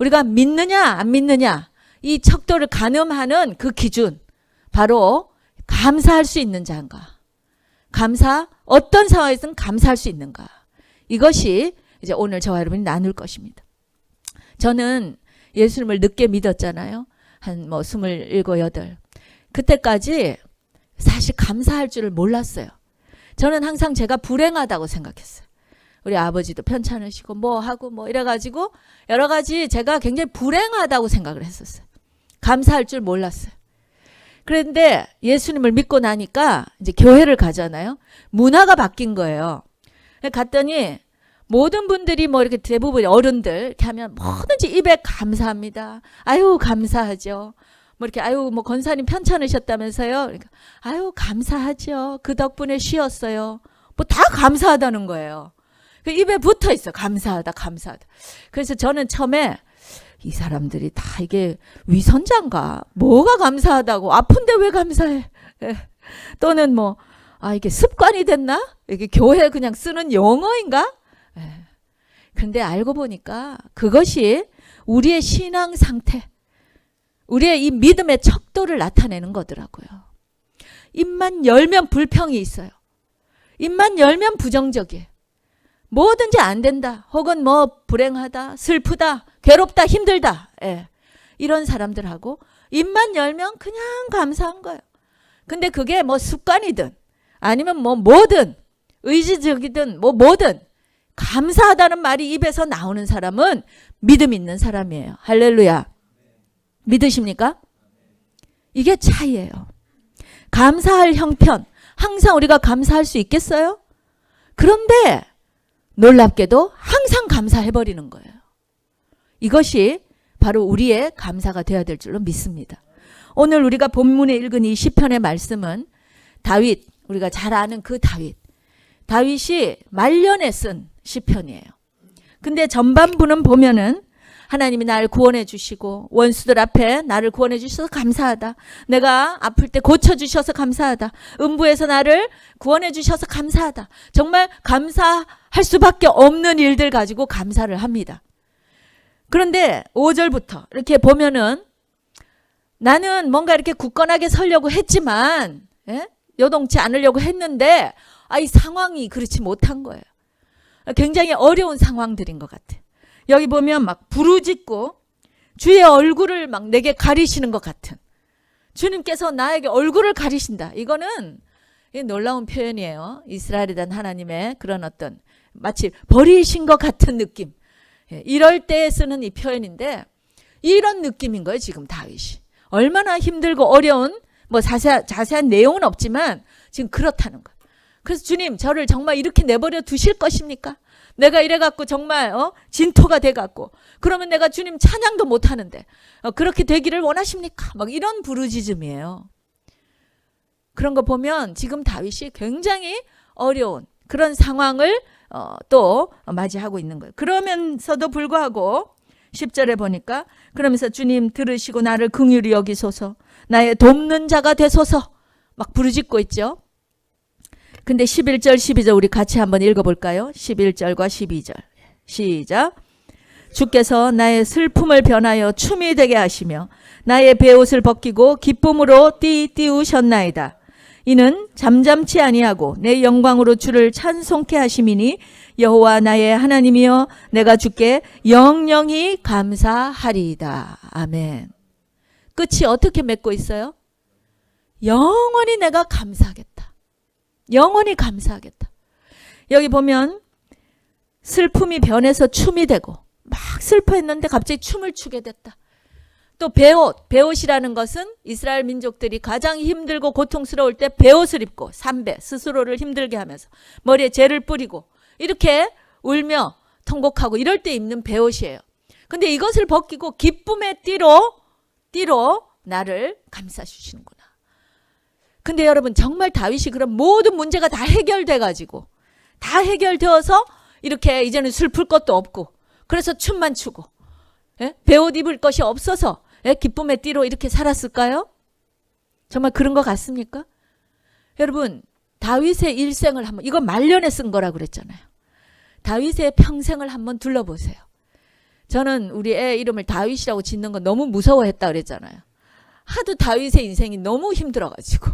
우리가 믿느냐 안 믿느냐 이 척도를 가늠하는 그 기준 바로 감사할 수 있는 자인가, 어떤 상황에서는 감사할 수 있는가, 이것이 이제 오늘 저와 여러분이 나눌 것입니다. 저는 예수님을 늦게 믿었잖아요. 한 27, 8 그때까지 사실 감사할 줄을 몰랐어요. 저는 항상 제가 불행하다고 생각했어요. 우리 아버지도 편찮으시고 뭐 하고 뭐 이래가지고 여러 가지 제가 굉장히 불행하다고 생각을 했었어요. 감사할 줄 몰랐어요. 그런데 예수님을 믿고 나니까 이제 교회를 가잖아요. 문화가 바뀐 거예요. 갔더니 모든 분들이 뭐 이렇게 대부분 어른들 이렇게 하면 뭐든지 입에 감사합니다. 아유 감사하죠. 뭐 이렇게 아유 뭐 권사님 편찮으셨다면서요. 그러니까 아유 감사하죠. 그 덕분에 쉬었어요. 뭐 다 감사하다는 거예요. 그 입에 붙어 있어. 감사하다, 감사하다. 그래서 저는 처음에 이 사람들이 다 이게 위선자인가? 뭐가 감사하다고? 아픈데 왜 감사해? 또는 뭐 이게 습관이 됐나? 이게 교회 그냥 쓰는 용어인가? 그런데 알고 보니까 그것이 우리의 신앙 상태, 우리의 이 믿음의 척도를 나타내는 거더라고요. 입만 열면 불평이 있어요. 입만 열면 부정적이에요. 뭐든지 안 된다. 혹은 뭐 불행하다, 슬프다, 괴롭다, 힘들다. 이런 사람들하고 입만 열면 그냥 감사한 거예요. 근데 그게 뭐 습관이든 아니면 뭐 뭐든 의지적이든 뭐 뭐든 감사하다는 말이 입에서 나오는 사람은 믿음 있는 사람이에요. 할렐루야. 믿으십니까? 이게 차이예요. 감사할 형편, 항상 우리가 감사할 수 있겠어요? 그런데 놀랍게도 항상 감사해버리는 거예요. 이것이 바로 우리의 감사가 되어야 될 줄로 믿습니다. 오늘 우리가 본문에 읽은 이 시편의 말씀은 다윗, 우리가 잘 아는 그 다윗이 말년에 쓴 시편이에요. 근데 전반부는 보면은 하나님이 나를 구원해 주시고 원수들 앞에 나를 구원해 주셔서 감사하다. 내가 아플 때 고쳐주셔서 감사하다. 음부에서 나를 구원해 주셔서 감사하다. 정말 감사할 수밖에 없는 일들 가지고 감사를 합니다. 그런데 5절부터 이렇게 보면은 나는 뭔가 이렇게 굳건하게 서려고 했지만 요동치 않으려고 했는데 이 상황이 그렇지 못한 거예요. 굉장히 어려운 상황들인 것 같아요. 여기 보면 막 부르짖고 주의 얼굴을 막 내게 가리시는 것 같은, 주님께서 나에게 얼굴을 가리신다. 이거는 놀라운 표현이에요. 이스라엘에 대한 하나님의 그런 어떤 마치 버리신 것 같은 느낌. 이럴 때 쓰는 이 표현인데 이런 느낌인 거예요. 지금 다윗이. 얼마나 힘들고 어려운 뭐 자세한 내용은 없지만 지금 그렇다는 거예요. 그래서 주님 저를 정말 이렇게 내버려 두실 것입니까? 내가 이래갖고 정말 진토가 돼갖고 그러면 내가 주님 찬양도 못하는데 그렇게 되기를 원하십니까? 막 이런 부르짖음이에요. 그런 거 보면 지금 다윗이 굉장히 어려운 그런 상황을 또 맞이하고 있는 거예요. 그러면서도 불구하고 10절에 보니까 그러면서 주님 들으시고 나를 긍휼히 여기소서, 나의 돕는 자가 되소서 막 부르짖고 있죠. 근데 11절 12절 우리 같이 한번 읽어볼까요? 11절과 12절 시작. 주께서 나의 슬픔을 변하여 춤이 되게 하시며 나의 베옷을 벗기고 기쁨으로 띠우셨나이다. 이는 잠잠치 아니하고 내 영광으로 주를 찬송케 하심이니 여호와 나의 하나님이여 내가 주께 영영히 감사하리이다. 아멘. 끝이 어떻게 맺고 있어요? 영원히 내가 감사하겠다. 영원히 감사하겠다. 여기 보면 슬픔이 변해서 춤이 되고 막 슬퍼했는데 갑자기 춤을 추게 됐다. 또 베옷이라는 것은 이스라엘 민족들이 가장 힘들고 고통스러울 때 베옷을 입고 삼배 스스로를 힘들게 하면서 머리에 재를 뿌리고 이렇게 울며 통곡하고 이럴 때 입는 베옷이에요. 근데 이것을 벗기고 기쁨의 띠로 나를 감싸 주시는구나. 근데 여러분 정말 다윗이 그런 모든 문제가 다 해결돼가지고 다 해결되어서 이렇게 이제는 슬플 것도 없고 그래서 춤만 추고 베옷 입을 것이 없어서 기쁨의 띠로 이렇게 살았을까요? 정말 그런 것 같습니까? 여러분 다윗의 일생을 한번, 이거 말년에 쓴 거라고 그랬잖아요. 다윗의 평생을 한번 둘러보세요. 저는 우리 애 이름을 다윗이라고 짓는 거 너무 무서워했다 그랬잖아요. 하도 다윗의 인생이 너무 힘들어가지고.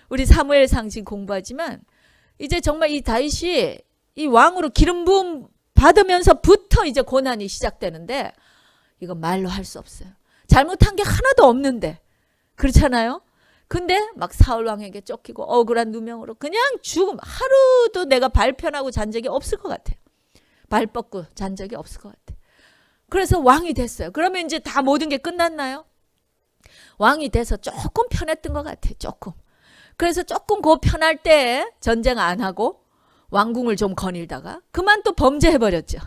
우리 사무엘 상징 공부하지만 이제 정말 이 다윗이 이 왕으로 기름 부음 받으면서부터 이제 고난이 시작되는데 이거 말로 할 수 없어요. 잘못한 게 하나도 없는데. 그렇잖아요? 근데 막 사울 왕에게 쫓기고 억울한 누명으로 그냥 죽음. 하루도 내가 발 편하고 잔 적이 없을 것 같아요. 발 뻗고 잔 적이 없을 것 같아요. 그래서 왕이 됐어요. 그러면 이제 다 모든 게 끝났나요? 왕이 돼서 조금 편했던 것 같아요. 조금. 그래서 조금 그 편할 때 전쟁 안 하고 왕궁을 좀 거닐다가 그만 또 범죄해버렸죠.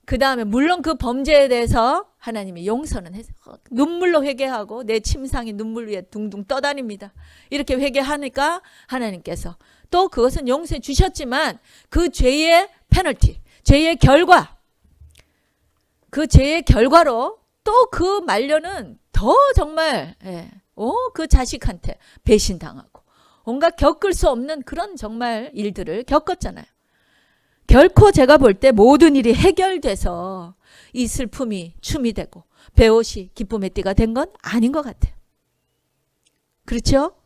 그 다음에 물론 그 범죄에 대해서 하나님이 용서는 해서 눈물로 회개하고 내 침상이 눈물 위에 둥둥 떠다닙니다. 이렇게 회개하니까 하나님께서 또 그것은 용서해 주셨지만 그 죄의 페널티, 죄의 결과, 그 죄의 결과로 또 그 말년은 더 정말 그 자식한테 배신당하고 온갖 겪을 수 없는 그런 정말 일들을 겪었잖아요. 결코 제가 볼 때 모든 일이 해결돼서 이 슬픔이 춤이 되고 배옷이 기쁨의 띠가 된 건 아닌 것 같아요. 그렇죠?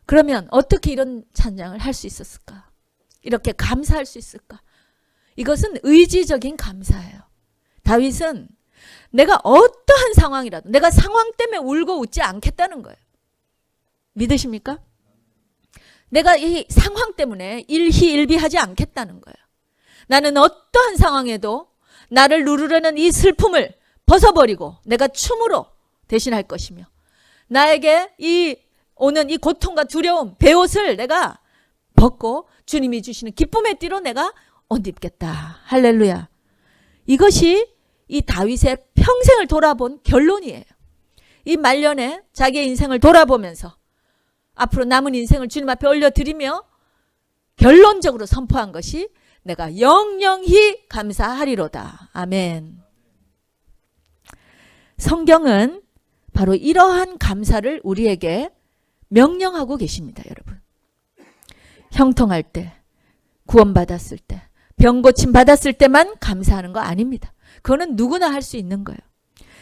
그러면 어떻게 이런 찬양을 할 수 있었을까? 이렇게 감사할 수 있을까? 이것은 의지적인 감사예요. 다윗은 내가 어떠한 상황이라도 내가 상황 때문에 울고 웃지 않겠다는 거예요. 믿으십니까? 내가 이 상황 때문에 일희일비하지 않겠다는 거예요. 나는 어떠한 상황에도 나를 누르려는 이 슬픔을 벗어버리고 내가 춤으로 대신할 것이며 나에게 오는 이 고통과 두려움, 배옷을 내가 벗고 주님이 주시는 기쁨의 띠로 내가 옷 입겠다. 할렐루야. 이것이 이 다윗의 평생을 돌아본 결론이에요. 이 말년에 자기의 인생을 돌아보면서 앞으로 남은 인생을 주님 앞에 올려드리며 결론적으로 선포한 것이 내가 영영히 감사하리로다. 아멘. 성경은 바로 이러한 감사를 우리에게 명령하고 계십니다, 여러분. 형통할 때, 구원받았을 때, 병고침 받았을 때만 감사하는 거 아닙니다. 그거는 누구나 할 수 있는 거예요.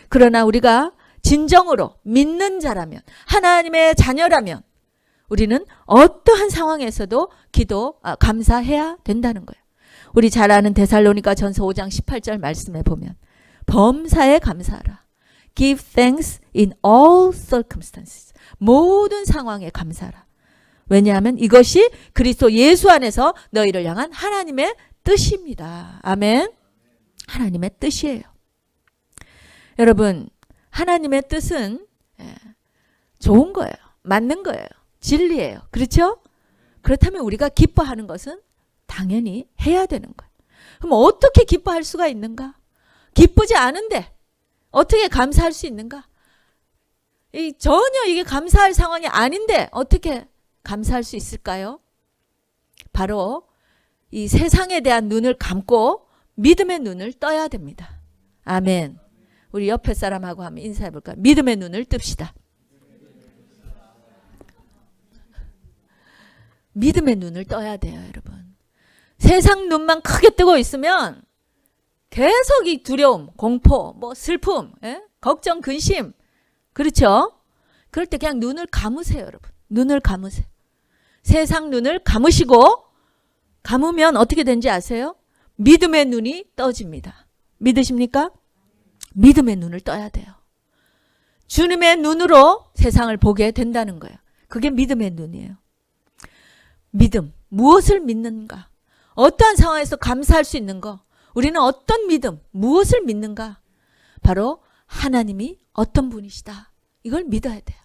그러나 우리가 진정으로 믿는 자라면, 하나님의 자녀라면 우리는 어떠한 상황에서도 감사해야 된다는 거예요. 우리 잘 아는 데살로니가 전서 5장 18절 말씀에 보면 범사에 감사하라. Give thanks in all circumstances. 모든 상황에 감사하라. 왜냐하면 이것이 그리스도 예수 안에서 너희를 향한 하나님의 뜻입니다. 아멘. 하나님의 뜻이에요. 여러분, 하나님의 뜻은 좋은 거예요. 맞는 거예요. 진리예요. 그렇죠? 그렇다면 우리가 기뻐하는 것은 당연히 해야 되는 거예요. 그럼 어떻게 기뻐할 수가 있는가? 기쁘지 않은데 어떻게 감사할 수 있는가? 전혀 이게 감사할 상황이 아닌데 어떻게 감사할 수 있을까요? 바로 이 세상에 대한 눈을 감고 믿음의 눈을 떠야 됩니다. 아멘. 우리 옆에 사람하고 한번 인사해 볼까요? 믿음의 눈을 뜹시다. 믿음의 눈을 떠야 돼요, 여러분. 세상 눈만 크게 뜨고 있으면 계속 이 두려움, 공포, 슬픔, 걱정, 근심. 그렇죠? 그럴 때 그냥 눈을 감으세요, 여러분. 눈을 감으세요. 세상 눈을 감으시고 감으면 어떻게 되는지 아세요? 믿음의 눈이 떠집니다. 믿으십니까? 믿음의 눈을 떠야 돼요. 주님의 눈으로 세상을 보게 된다는 거예요. 그게 믿음의 눈이에요. 믿음, 무엇을 믿는가? 어떠한 상황에서 감사할 수 있는 거? 우리는 어떤 믿음, 무엇을 믿는가? 바로 하나님이 어떤 분이시다. 이걸 믿어야 돼요.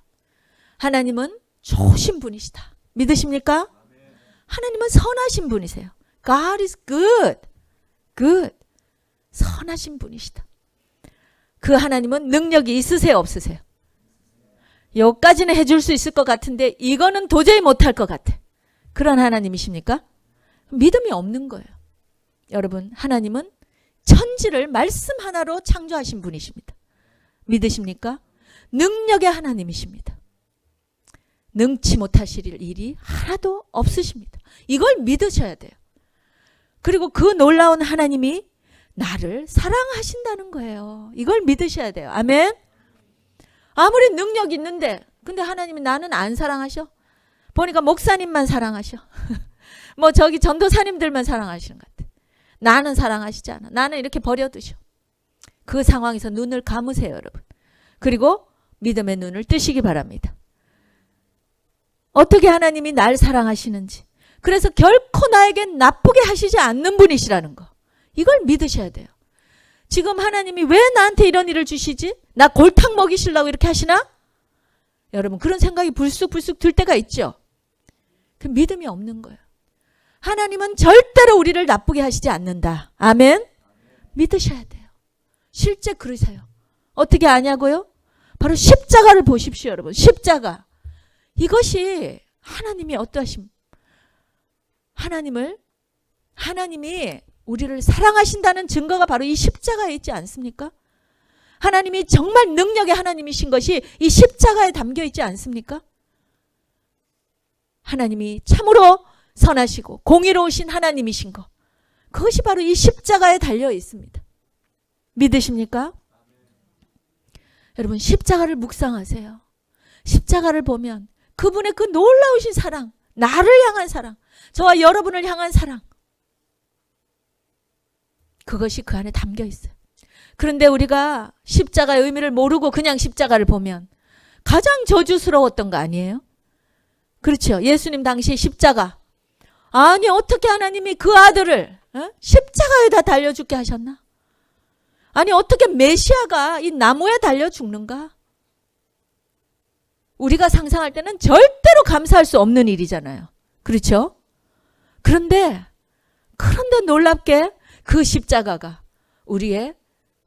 하나님은 좋으신 분이시다. 믿으십니까? 하나님은 선하신 분이세요. God is good. good. 선하신 분이시다. 그 하나님은 능력이 있으세요, 없으세요? 여기까지는 해줄 수 있을 것 같은데 이거는 도저히 못할 것 같아. 그런 하나님이십니까? 믿음이 없는 거예요. 여러분, 하나님은 천지를 말씀 하나로 창조하신 분이십니다. 믿으십니까? 능력의 하나님이십니다. 능치 못하실 일이 하나도 없으십니다. 이걸 믿으셔야 돼요. 그리고 그 놀라운 하나님이 나를 사랑하신다는 거예요. 이걸 믿으셔야 돼요. 아멘. 아무리 능력 있는데 근데 하나님이 나는 안 사랑하셔? 보니까 목사님만 사랑하셔. 뭐 저기 전도사님들만 사랑하시는 것 같아. 나는 사랑하시지 않아. 나는 이렇게 버려두셔. 그 상황에서 눈을 감으세요, 여러분. 그리고 믿음의 눈을 뜨시기 바랍니다. 어떻게 하나님이 날 사랑하시는지. 그래서 결코 나에게 나쁘게 하시지 않는 분이시라는 거. 이걸 믿으셔야 돼요. 지금 하나님이 왜 나한테 이런 일을 주시지? 나 골탕 먹이시려고 이렇게 하시나? 여러분 그런 생각이 불쑥불쑥 들 때가 있죠. 그 믿음이 없는 거예요. 하나님은 절대로 우리를 나쁘게 하시지 않는다. 아멘. 믿으셔야 돼요. 실제 그러세요. 어떻게 아냐고요? 바로 십자가를 보십시오, 여러분. 십자가. 이것이 하나님이 어떠하심? 하나님이 우리를 사랑하신다는 증거가 바로 이 십자가에 있지 않습니까? 하나님이 정말 능력의 하나님이신 것이 이 십자가에 담겨 있지 않습니까? 하나님이 참으로 선하시고 공의로우신 하나님이신 것. 그것이 바로 이 십자가에 달려 있습니다. 믿으십니까? 여러분 십자가를 묵상하세요. 십자가를 보면 그분의 그 놀라우신 사랑, 나를 향한 사랑, 저와 여러분을 향한 사랑, 그것이 그 안에 담겨 있어요. 그런데 우리가 십자가의 의미를 모르고 그냥 십자가를 보면 가장 저주스러웠던 거 아니에요? 그렇죠. 예수님 당시 십자가. 아니 어떻게 하나님이 그 아들을 십자가에다 달려 죽게 하셨나? 아니 어떻게 메시아가 이 나무에 달려 죽는가? 우리가 상상할 때는 절대로 감사할 수 없는 일이잖아요. 그렇죠? 그런데 놀랍게 그 십자가가 우리의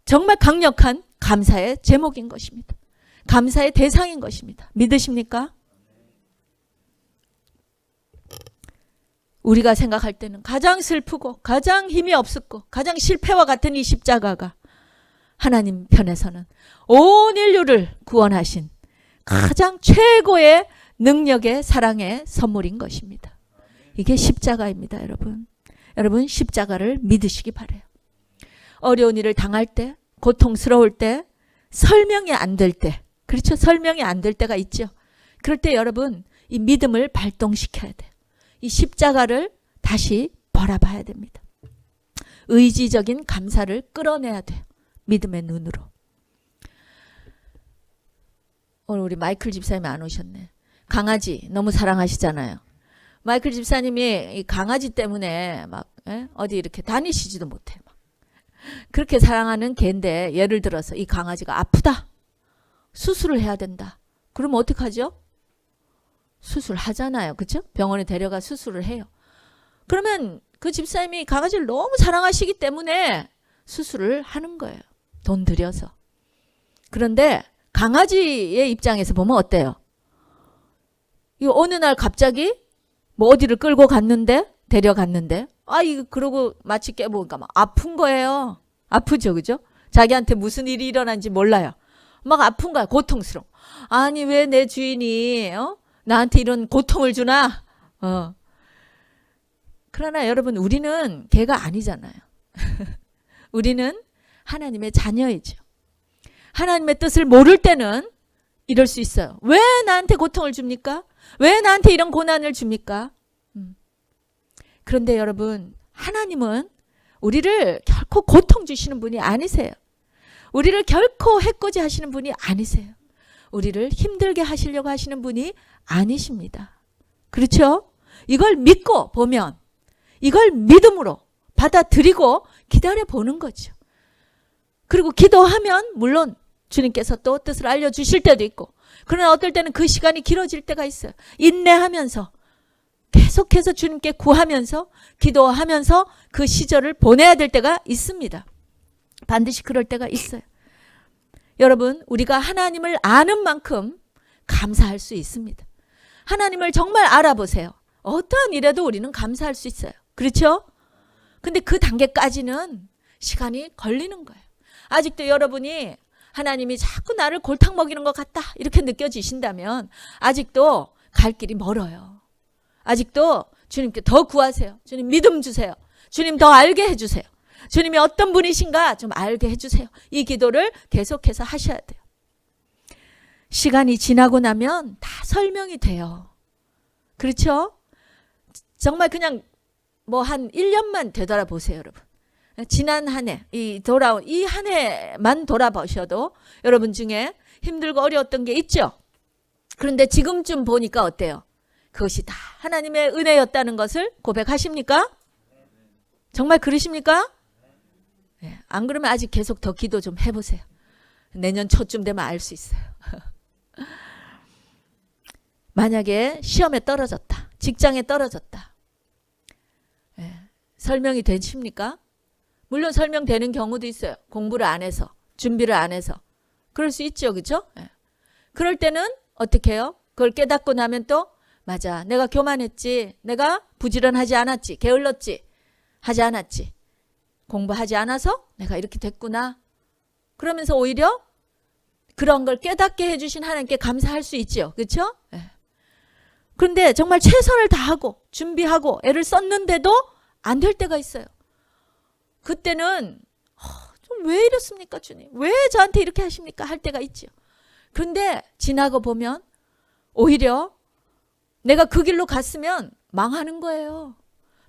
정말 강력한 감사의 제목인 것입니다. 감사의 대상인 것입니다. 믿으십니까? 우리가 생각할 때는 가장 슬프고 가장 힘이 없었고 가장 실패와 같은 이 십자가가 하나님 편에서는 온 인류를 구원하신 가장 최고의 능력의 사랑의 선물인 것입니다. 이게 십자가입니다, 여러분. 여러분 십자가를 믿으시기 바라요. 어려운 일을 당할 때, 고통스러울 때, 설명이 안 될 때, 그렇죠? 설명이 안 될 때가 있죠. 그럴 때 여러분 이 믿음을 발동시켜야 돼요. 이 십자가를 다시 바라봐야 됩니다. 의지적인 감사를 끌어내야 돼요. 믿음의 눈으로. 오늘 우리 마이클 집사님이 안 오셨네. 강아지 너무 사랑하시잖아요. 마이클 집사님이 이 강아지 때문에 막 어디 이렇게 다니시지도 못해. 막. 그렇게 사랑하는 개인데 예를 들어서 이 강아지가 아프다. 수술을 해야 된다. 그러면 어떡하죠? 수술하잖아요. 그렇죠? 병원에 데려가 수술을 해요. 그러면 그 집사님이 강아지를 너무 사랑하시기 때문에 수술을 하는 거예요. 돈 들여서. 그런데 강아지의 입장에서 보면 어때요? 이거 어느 날 갑자기 뭐 어디를 끌고 갔는데 데려갔는데 이거 그러고 마치 깨보니까 막 아픈 거예요. 아프죠, 그죠? 자기한테 무슨 일이 일어난지 몰라요. 막 아픈 거야. 고통스러워. 아니 왜 내 주인이 나한테 이런 고통을 주나? 그러나 여러분 우리는 개가 아니잖아요. 우리는 하나님의 자녀이죠. 하나님의 뜻을 모를 때는 이럴 수 있어요. 왜 나한테 고통을 줍니까? 왜 나한테 이런 고난을 줍니까? 그런데 여러분 하나님은 우리를 결코 고통 주시는 분이 아니세요. 우리를 결코 해코지 하시는 분이 아니세요. 우리를 힘들게 하시려고 하시는 분이 아니십니다. 그렇죠? 이걸 믿고 보면 이걸 믿음으로 받아들이고 기다려보는 거죠. 그리고 기도하면 물론 주님께서 또 뜻을 알려주실 때도 있고 그러나 어떨 때는 그 시간이 길어질 때가 있어요. 인내하면서 계속해서 주님께 구하면서 기도하면서 그 시절을 보내야 될 때가 있습니다. 반드시 그럴 때가 있어요. 여러분 우리가 하나님을 아는 만큼 감사할 수 있습니다. 하나님을 정말 알아보세요. 어떠한 일에도 우리는 감사할 수 있어요. 그렇죠? 근데 그 단계까지는 시간이 걸리는 거예요. 아직도 여러분이 하나님이 자꾸 나를 골탕 먹이는 것 같다 이렇게 느껴지신다면 아직도 갈 길이 멀어요. 아직도 주님께 더 구하세요. 주님 믿음 주세요. 주님 더 알게 해주세요. 주님이 어떤 분이신가 좀 알게 해주세요. 이 기도를 계속해서 하셔야 돼요. 시간이 지나고 나면 다 설명이 돼요. 그렇죠? 정말 그냥 뭐 한 1년만 되돌아보세요, 여러분. 지난 한 해, 돌아온 이 한 해만 돌아보셔도 여러분 중에 힘들고 어려웠던 게 있죠? 그런데 지금쯤 보니까 어때요? 그것이 다 하나님의 은혜였다는 것을 고백하십니까? 정말 그러십니까? 네, 안 그러면 아직 계속 더 기도 좀 해보세요. 내년 초쯤 되면 알 수 있어요. 만약에 시험에 떨어졌다. 직장에 떨어졌다. 네, 설명이 되십니까? 물론 설명되는 경우도 있어요. 공부를 안 해서, 준비를 안 해서. 그럴 수 있죠. 그렇죠? 네. 그럴 때는 어떻게 해요? 그걸 깨닫고 나면 또 맞아. 내가 교만했지. 내가 부지런하지 않았지. 게을렀지. 하지 않았지. 공부하지 않아서 내가 이렇게 됐구나. 그러면서 오히려 그런 걸 깨닫게 해주신 하나님께 감사할 수 있죠. 그렇죠? 네. 그런데 정말 최선을 다하고 준비하고 애를 썼는데도 안 될 때가 있어요. 그때는 좀 왜 이렇습니까 주님? 왜 저한테 이렇게 하십니까? 할 때가 있죠. 그런데 지나고 보면 오히려 내가 그 길로 갔으면 망하는 거예요.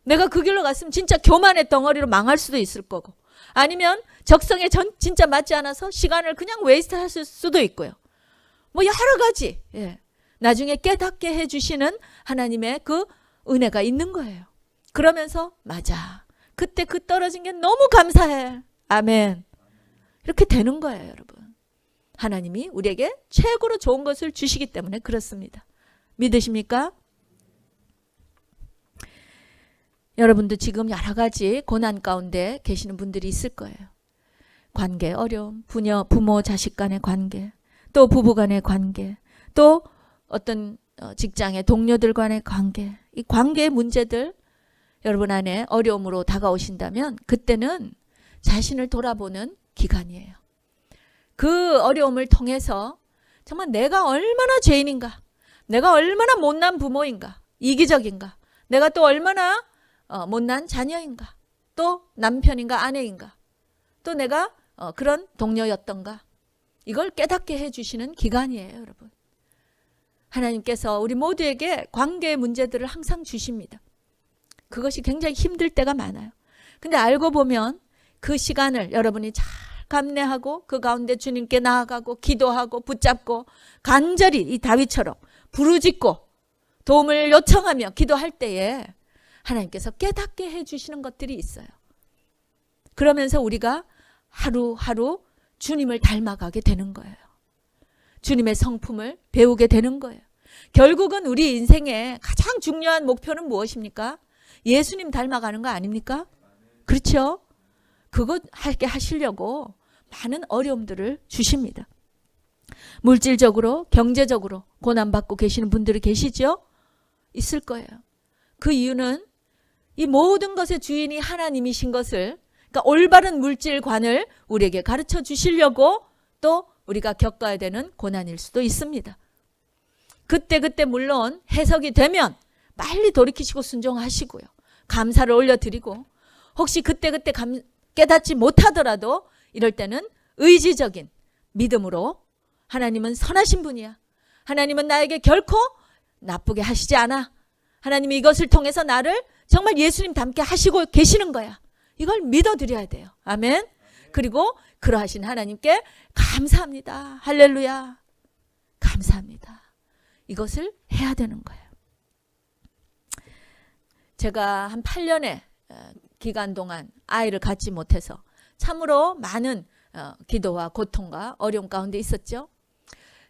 내가 그 길로 갔으면 진짜 교만의 덩어리로 망할 수도 있을 거고, 아니면 적성에 진짜 맞지 않아서 시간을 그냥 웨이스트 할 수도 있고요. 뭐 여러 가지. 예. 나중에 깨닫게 해주시는 하나님의 그 은혜가 있는 거예요. 그러면서 맞아. 그때 그 떨어진 게 너무 감사해. 아멘. 이렇게 되는 거예요, 여러분. 하나님이 우리에게 최고로 좋은 것을 주시기 때문에 그렇습니다. 믿으십니까? 여러분도 지금 여러 가지 고난 가운데 계시는 분들이 있을 거예요. 관계 어려움, 부모 자식 간의 관계, 또 부부 간의 관계, 또 어떤 직장의 동료들 간의 관계, 이 관계의 문제들 여러분 안에 어려움으로 다가오신다면 그때는 자신을 돌아보는 기간이에요. 그 어려움을 통해서 정말 내가 얼마나 죄인인가, 내가 얼마나 못난 부모인가, 이기적인가, 내가 또 얼마나 못난 자녀인가, 또 남편인가 아내인가, 또 내가 그런 동료였던가, 이걸 깨닫게 해주시는 기간이에요, 여러분. 하나님께서 우리 모두에게 관계의 문제들을 항상 주십니다. 그것이 굉장히 힘들 때가 많아요. 근데 알고 보면 그 시간을 여러분이 잘 감내하고 그 가운데 주님께 나아가고 기도하고 붙잡고 간절히 이 다윗처럼 부르짖고 도움을 요청하며 기도할 때에 하나님께서 깨닫게 해주시는 것들이 있어요. 그러면서 우리가 하루하루 주님을 닮아가게 되는 거예요. 주님의 성품을 배우게 되는 거예요. 결국은 우리 인생의 가장 중요한 목표는 무엇입니까? 예수님 닮아가는 거 아닙니까? 그렇죠? 그거 하게 하시려고 많은 어려움들을 주십니다. 물질적으로, 경제적으로 고난받고 계시는 분들이 계시죠? 있을 거예요. 그 이유는 이 모든 것의 주인이 하나님이신 것을, 그러니까 올바른 물질관을 우리에게 가르쳐 주시려고 또 우리가 겪어야 되는 고난일 수도 있습니다. 그때 물론 해석이 되면 빨리 돌이키시고 순종하시고요. 감사를 올려드리고, 혹시 그때 깨닫지 못하더라도 이럴 때는 의지적인 믿음으로 하나님은 선하신 분이야. 하나님은 나에게 결코 나쁘게 하시지 않아. 하나님이 이것을 통해서 나를 정말 예수님 닮게 하시고 계시는 거야. 이걸 믿어드려야 돼요. 아멘. 그리고 그러하신 하나님께 감사합니다. 할렐루야. 감사합니다. 이것을 해야 되는 거예요. 제가 한 8년의 기간 동안 아이를 갖지 못해서 참으로 많은 기도와 고통과 어려움 가운데 있었죠.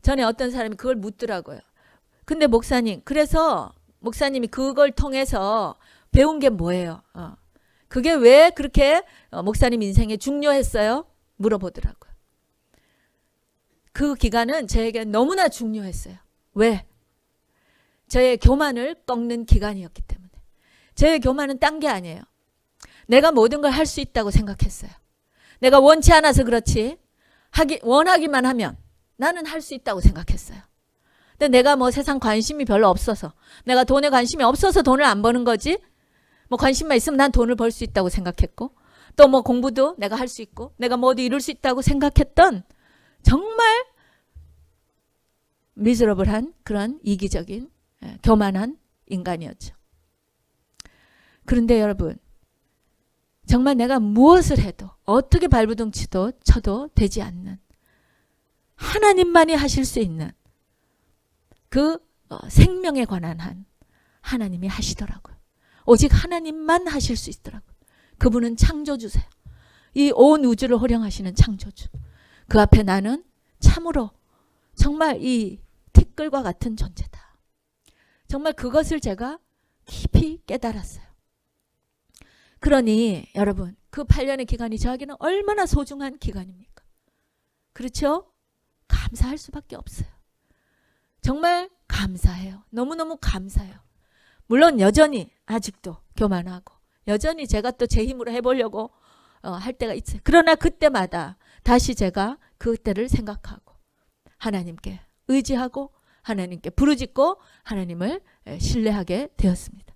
전에 어떤 사람이 그걸 묻더라고요. 근데 목사님, 그래서 목사님이 그걸 통해서 배운 게 뭐예요? 그게 왜 그렇게 목사님 인생에 중요했어요? 물어보더라고요. 그 기간은 저에게 너무나 중요했어요. 왜? 저의 교만을 꺾는 기간이었기 때문에. 저의 교만은 딴 게 아니에요. 내가 모든 걸 할 수 있다고 생각했어요. 내가 원치 않아서 그렇지 원하기만 하면 나는 할 수 있다고 생각했어요. 근데 내가 뭐 세상 관심이 별로 없어서, 내가 돈에 관심이 없어서 돈을 안 버는 거지, 뭐 관심만 있으면 난 돈을 벌 수 있다고 생각했고, 또 뭐 공부도 내가 할 수 있고 내가 뭐도 이룰 수 있다고 생각했던 정말 미저러블한 그런 이기적인 교만한 인간이었죠. 그런데 여러분, 정말 내가 무엇을 해도 어떻게 발버둥 쳐도 되지 않는 하나님만이 하실 수 있는 그 생명에 관한 한 하나님이 하시더라고요. 오직 하나님만 하실 수 있더라고요. 그분은 창조주세요. 이 온 우주를 호령하시는 창조주. 그 앞에 나는 참으로 정말 이 티끌과 같은 존재다. 정말 그것을 제가 깊이 깨달았어요. 그러니 여러분, 그 8년의 기간이 저에게는 얼마나 소중한 기간입니까? 그렇죠? 감사할 수밖에 없어요. 정말 감사해요. 너무너무 감사해요. 물론 여전히 아직도 교만하고 여전히 제가 또 제 힘으로 해보려고 할 때가 있어요. 그러나 그때마다 다시 제가 그때를 생각하고 하나님께 의지하고 하나님께 부르짖고 하나님을 신뢰하게 되었습니다.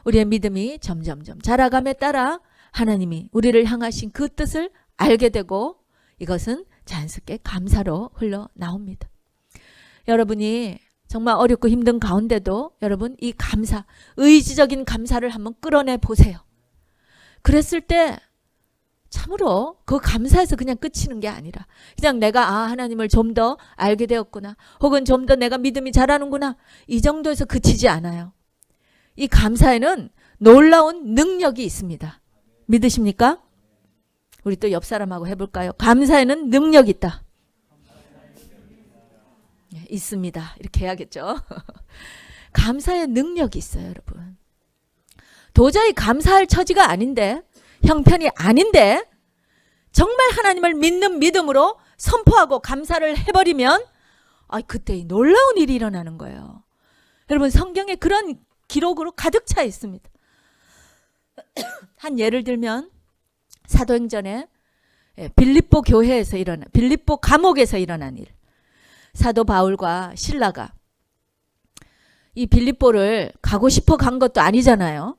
우리의 믿음이 점점점 자라감에 따라 하나님이 우리를 향하신 그 뜻을 알게 되고 이것은 자연스럽게 감사로 흘러나옵니다. 여러분이 정말 어렵고 힘든 가운데도 여러분 이 감사, 의지적인 감사를 한번 끌어내 보세요. 그랬을 때 참으로 그 감사에서 그냥 끝이는 게 아니라 그냥 내가 하나님을 좀 더 알게 되었구나, 혹은 좀 더 내가 믿음이 자라는구나, 이 정도에서 그치지 않아요. 이 감사에는 놀라운 능력이 있습니다. 믿으십니까? 우리 또 옆 사람하고 해볼까요? 감사에는 능력이 있다. 있습니다. 이렇게 해야겠죠. 감사의 능력이 있어요, 여러분. 도저히 감사할 처지가 아닌데, 형편이 아닌데 정말 하나님을 믿는 믿음으로 선포하고 감사를 해버리면 그때 놀라운 일이 일어나는 거예요. 여러분, 성경에 그런 기록으로 가득 차 있습니다. 한 예를 들면 사도행전에 빌립보 교회에서 일어난, 빌립보 감옥에서 일어난 일. 사도 바울과 실라가 이 빌립보를 가고 싶어 간 것도 아니잖아요.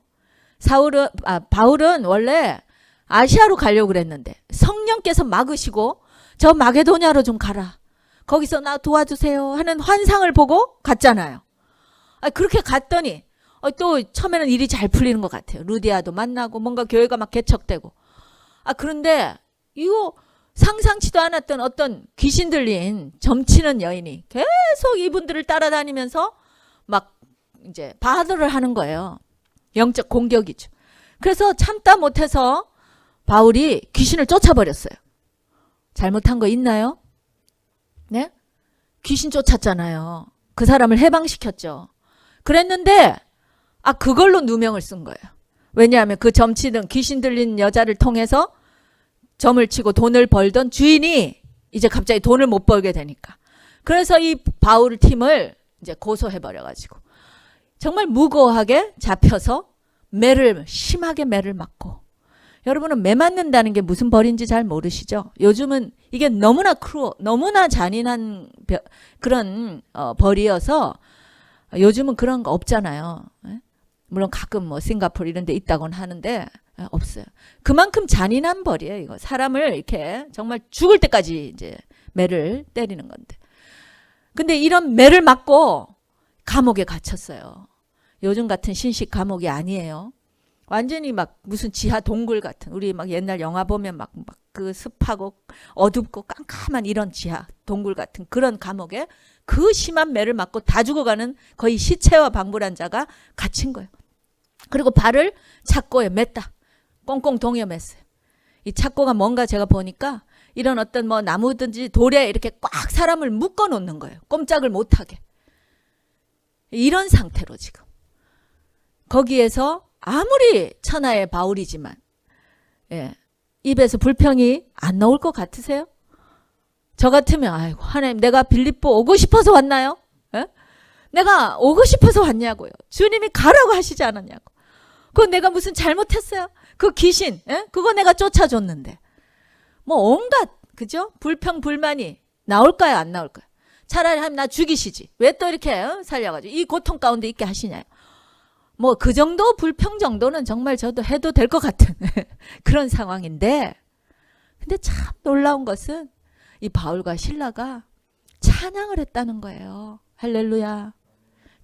바울은 원래 아시아로 가려고 그랬는데 성령께서 막으시고 저 마게도냐로 좀 가라, 거기서 나 도와주세요 하는 환상을 보고 갔잖아요. 그렇게 갔더니 또 처음에는 일이 잘 풀리는 것 같아요. 루디아도 만나고 뭔가 교회가 막 개척되고. 그런데 이거 상상치도 않았던 어떤 귀신 들린 점치는 여인이 계속 이분들을 따라다니면서 막 이제 바드를 하는 거예요. 영적 공격이죠. 그래서 참다 못해서 바울이 귀신을 쫓아버렸어요. 잘못한 거 있나요? 네? 귀신 쫓았잖아요. 그 사람을 해방시켰죠. 그랬는데 그걸로 누명을 쓴 거예요. 왜냐하면 그 점치는 귀신 들린 여자를 통해서 점을 치고 돈을 벌던 주인이 이제 갑자기 돈을 못 벌게 되니까. 그래서 이 바울 팀을 이제 고소해버려가지고 정말 무고하게 잡혀서 심하게 매를 맞고. 여러분은 매 맞는다는 게 무슨 벌인지 잘 모르시죠? 요즘은 이게 너무나 너무나 잔인한 그런 벌이어서 요즘은 그런 거 없잖아요. 물론 가끔 뭐 싱가포르 이런 데 있다고는 하는데 없어요. 그만큼 잔인한 벌이에요, 이거. 사람을 이렇게 정말 죽을 때까지 이제 매를 때리는 건데. 근데 이런 매를 맞고 감옥에 갇혔어요. 요즘 같은 신식 감옥이 아니에요. 완전히 막 무슨 지하 동굴 같은, 우리 막 옛날 영화 보면 막 그 습하고 어둡고 깜깜한 이런 지하 동굴 같은 그런 감옥에 그 심한 매를 맞고 다 죽어가는 거의 시체와 방불한 자가 갇힌 거예요. 그리고 발을 착고에 맸다. 꽁꽁 동여 맸어요. 이 착고가 뭔가 제가 보니까 이런 어떤 뭐 나무든지 돌에 이렇게 꽉 사람을 묶어 놓는 거예요. 꼼짝을 못하게. 이런 상태로 지금. 거기에서 아무리 천하의 바울이지만 입에서 불평이 안 나올 것 같으세요? 저 같으면 아이고 하나님, 내가 빌립보 오고 싶어서 왔나요? 내가 오고 싶어서 왔냐고요. 주님이 가라고 하시지 않았냐고. 그건 내가 무슨 잘못했어요? 그 귀신 그거 내가 쫓아줬는데 뭐 온갖 그죠? 불평 불만이 나올까요, 안 나올까요? 차라리 하면 나 죽이시지. 왜 또 이렇게 살려가지고 이 고통 가운데 있게 하시냐요. 뭐 그 정도 불평 정도는 정말 저도 해도 될 것 같은 그런 상황인데, 근데 참 놀라운 것은 이 바울과 실라가 찬양을 했다는 거예요. 할렐루야.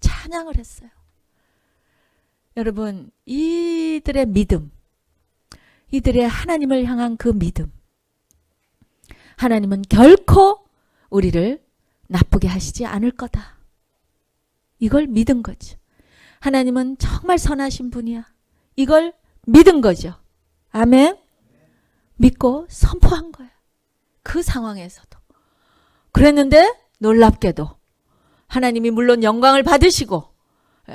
찬양을 했어요. 여러분, 이들의 믿음, 이들의 하나님을 향한 그 믿음, 하나님은 결코 우리를 나쁘게 하시지 않을 거다. 이걸 믿은 거죠. 하나님은 정말 선하신 분이야. 이걸 믿은 거죠. 아멘. 믿고 선포한 거예요. 그 상황에서도. 그랬는데 놀랍게도 하나님이 물론 영광을 받으시고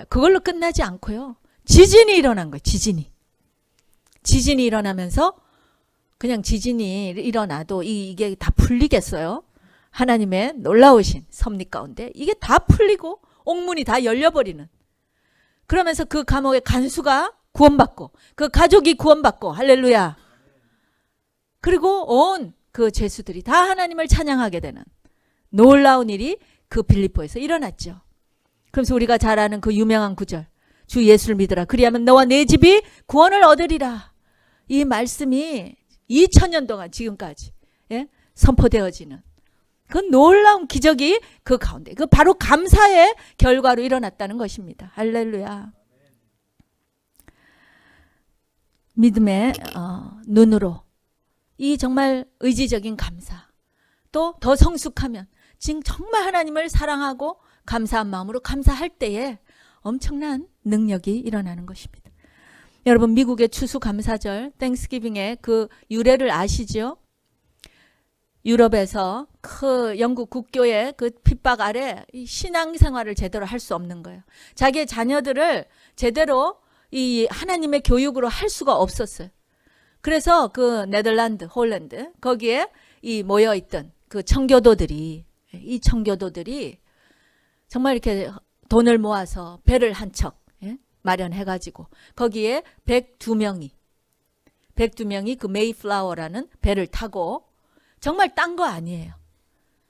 그걸로 끝나지 않고요. 지진이 일어난 거예요. 지진이 일어나면서 그냥 지진이 일어나도 이게 다 풀리겠어요? 하나님의 놀라우신 섭리 가운데 이게 다 풀리고 옥문이 다 열려버리는, 그러면서 그 감옥의 간수가 구원받고 그 가족이 구원받고, 할렐루야. 그리고 온 그 죄수들이 다 하나님을 찬양하게 되는 놀라운 일이 그 빌립보에서 일어났죠. 그래서 우리가 잘 아는 그 유명한 구절, 주 예수를 믿으라 그리하면 너와 내 집이 구원을 얻으리라. 이 말씀이 2000년 동안 지금까지 선포되어지는 그 놀라운 기적이 그 가운데, 그 바로 감사의 결과로 일어났다는 것입니다. 할렐루야. 믿음의 눈으로 이 정말 의지적인 감사, 또 더 성숙하면 지금 정말 하나님을 사랑하고 감사한 마음으로 감사할 때에 엄청난 능력이 일어나는 것입니다. 여러분, 미국의 추수감사절 땡스기빙의 그 유래를 아시죠? 유럽에서 그 영국 국교의 그 핍박 아래 이 신앙생활을 제대로 할 수 없는 거예요. 자기의 자녀들을 제대로 이 하나님의 교육으로 할 수가 없었어요. 그래서 그 네덜란드, 홀랜드 거기에 이 모여있던 그 청교도들이, 이 청교도들이 정말 이렇게 돈을 모아서 배를 한 척 마련해가지고 거기에 102명이 그 메이플라워라는 배를 타고, 정말 딴 거 아니에요.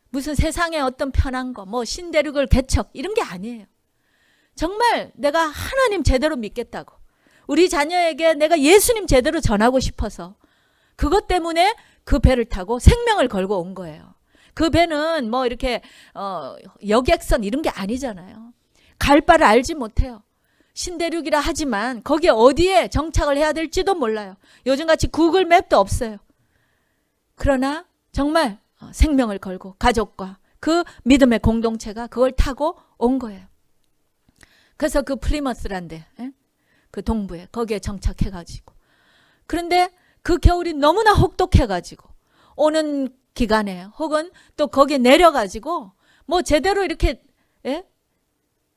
무슨 세상에 어떤 편한 거, 뭐 신대륙을 개척 이런 게 아니에요. 정말 내가 하나님 제대로 믿겠다고, 우리 자녀에게 내가 예수님 제대로 전하고 싶어서 그것 때문에 그 배를 타고 생명을 걸고 온 거예요. 그 배는 뭐 이렇게 여객선 이런 게 아니잖아요. 갈 바를 알지 못해요. 신대륙이라 하지만 거기에 어디에 정착을 해야 될지도 몰라요. 요즘같이 구글 맵도 없어요. 그러나 정말 생명을 걸고 가족과 그 믿음의 공동체가 그걸 타고 온 거예요. 그래서 그 플리머스란데 그 동부에 거기에 정착해가지고, 그런데 그 겨울이 너무나 혹독해가지고 오는 기간에 혹은 또 거기에 내려가지고 뭐 제대로 이렇게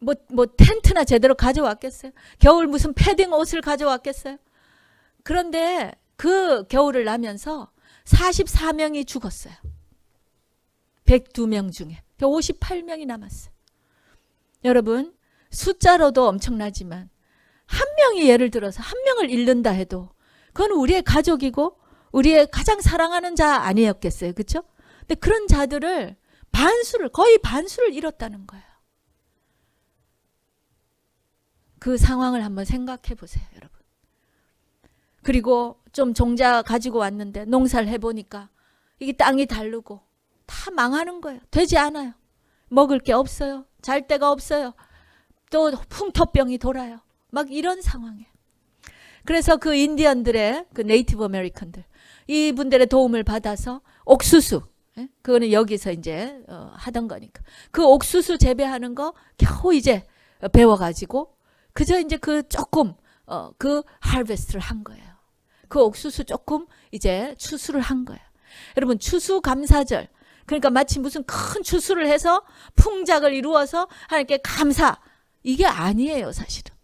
뭐 텐트나 제대로 가져왔겠어요? 겨울 무슨 패딩 옷을 가져왔겠어요? 그런데 그 겨울을 나면서 44명이 죽었어요. 102명 중에 58명이 남았어요. 여러분, 숫자로도 엄청나지만 한 명이 예를 들어서 한 명을 잃는다 해도 그건 우리의 가족이고 우리의 가장 사랑하는 자 아니었겠어요? 그렇죠? 근데 그런 자들을 거의 반수를 잃었다는 거예요. 그 상황을 한번 생각해 보세요, 여러분. 그리고 좀 종자 가지고 왔는데 농사를 해보니까 이게 땅이 다르고 다 망하는 거예요. 되지 않아요. 먹을 게 없어요. 잘 데가 없어요. 또 풍토병이 돌아요. 막 이런 상황이에요. 그래서 그 인디언들의 그 네이티브 아메리칸들, 이분들의 도움을 받아서 옥수수, 그거는 여기서 이제 하던 거니까 그 옥수수 재배하는 거 겨우 이제 배워가지고 그저 이제 그 조금 그 하베스트를 한 거예요. 그 옥수수 조금 이제 추수를 한 거예요. 여러분, 추수감사절, 그러니까 마치 무슨 큰 추수를 해서 풍작을 이루어서 하나님께 감사, 이게 아니에요, 사실은.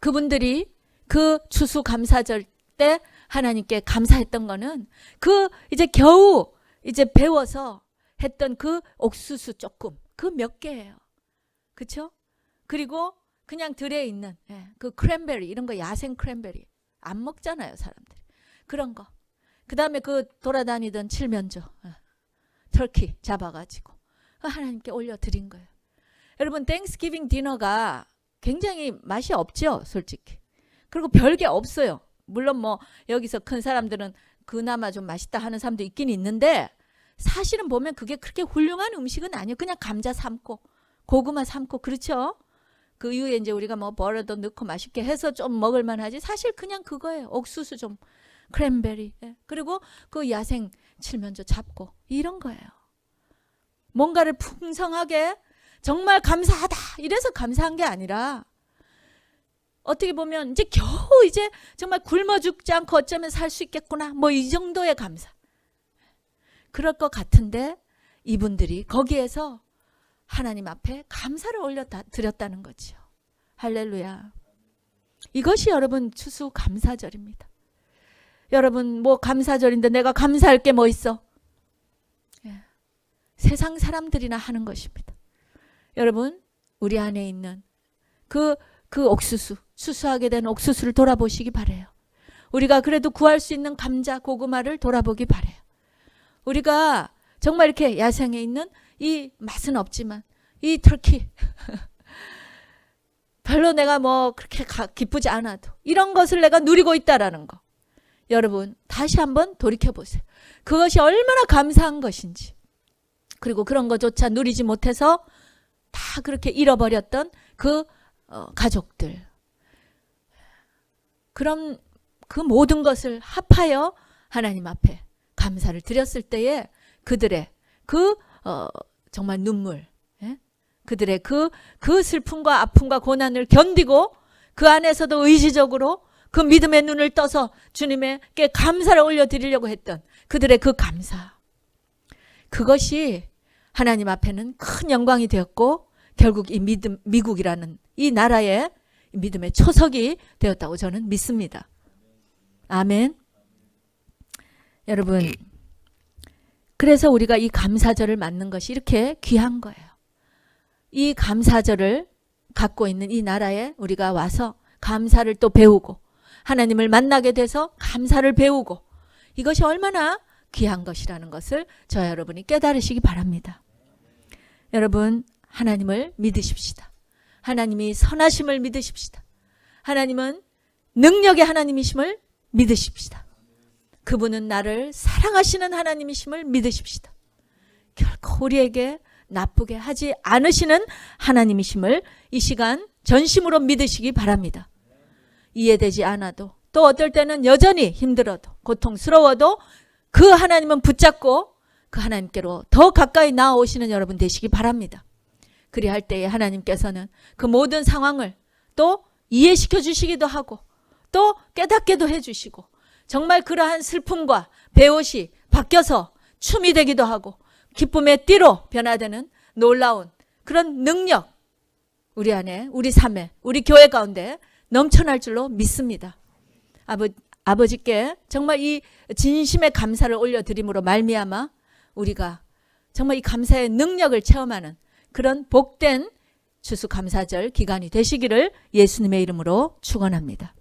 그분들이 그 추수감사절 때 하나님께 감사했던 거는 그 이제 겨우 이제 배워서 했던 그 옥수수 조금, 그 몇 개예요. 그렇죠? 그리고 그냥 들에 있는 그 크랜베리, 이런 거 야생 크랜베리 안 먹잖아요, 사람들이. 그런 거. 그 다음에 그 돌아다니던 칠면조, 터키 잡아가지고 하나님께 올려드린 거예요. 여러분, 땡스기빙 디너가 굉장히 맛이 없죠, 솔직히. 그리고 별게 없어요. 물론 뭐 여기서 큰 사람들은 그나마 좀 맛있다 하는 사람도 있긴 있는데 사실은 보면 그게 그렇게 훌륭한 음식은 아니에요. 그냥 감자 삶고 고구마 삶고 그렇죠. 그 이후에 이제 우리가 뭐 버터도 넣고 맛있게 해서 좀 먹을만 하지 사실 그냥 그거예요. 옥수수 좀 크랜베리 그리고 그 야생 칠면조 잡고 이런 거예요. 뭔가를 풍성하게 정말 감사하다 이래서 감사한 게 아니라 어떻게 보면 이제 겨우 이제 정말 굶어 죽지 않고 어쩌면 살 수 있겠구나 뭐 이 정도의 감사. 그럴 것 같은데 이분들이 거기에서 하나님 앞에 감사를 올려드렸다는 거죠. 할렐루야. 이것이 여러분 추수 감사절입니다. 여러분 뭐 감사절인데 내가 감사할 게 뭐 있어? 세상 사람들이나 하는 것입니다. 여러분 우리 안에 있는 그 옥수수 수수하게 된 옥수수를 돌아보시기 바래요. 우리가 그래도 구할 수 있는 감자 고구마를 돌아보기 바래요. 우리가 정말 이렇게 야생에 있는 이 맛은 없지만 이 터키 별로 내가 뭐 그렇게 기쁘지 않아도 이런 것을 내가 누리고 있다라는 거 여러분 다시 한번 돌이켜보세요. 그것이 얼마나 감사한 것인지 그리고 그런 것조차 누리지 못해서 다 그렇게 잃어버렸던 그 가족들 그럼 그 모든 것을 합하여 하나님 앞에 감사를 드렸을 때에 그들의 정말 눈물 그들의 그 슬픔과 아픔과 고난을 견디고 그 안에서도 의지적으로 그 믿음의 눈을 떠서 주님께 감사를 올려드리려고 했던 그들의 그 감사 그것이 하나님 앞에는 큰 영광이 되었고 결국 이 미국이라는 이 나라의 믿음의 초석이 되었다고 저는 믿습니다. 아멘. 여러분 그래서 우리가 이 감사절을 맞는 것이 이렇게 귀한 거예요. 이 감사절을 갖고 있는 이 나라에 우리가 와서 감사를 또 배우고 하나님을 만나게 돼서 감사를 배우고 이것이 얼마나 귀한 것이라는 것을 저와 여러분이 깨달으시기 바랍니다. 여러분 하나님을 믿으십시다. 하나님이 선하심을 믿으십시다. 하나님은 능력의 하나님이심을 믿으십시다. 그분은 나를 사랑하시는 하나님이심을 믿으십시다. 결코 우리에게 나쁘게 하지 않으시는 하나님이심을 이 시간 전심으로 믿으시기 바랍니다. 이해되지 않아도 또 어떨 때는 여전히 힘들어도 고통스러워도 그 하나님은 붙잡고 그 하나님께로 더 가까이 나아오시는 여러분 되시기 바랍니다. 그리할 때에 하나님께서는 그 모든 상황을 또 이해시켜 주시기도 하고 또 깨닫게도 해주시고 정말 그러한 슬픔과 배옷이 바뀌어서 춤이 되기도 하고 기쁨의 띠로 변화되는 놀라운 그런 능력 우리 안에 우리 삶에 우리 교회 가운데 넘쳐날 줄로 믿습니다. 아버지께 정말 이 진심의 감사를 올려드림으로 말미암아 우리가 정말 이 감사의 능력을 체험하는 그런 복된 추수감사절 기간이 되시기를 예수님의 이름으로 축원합니다.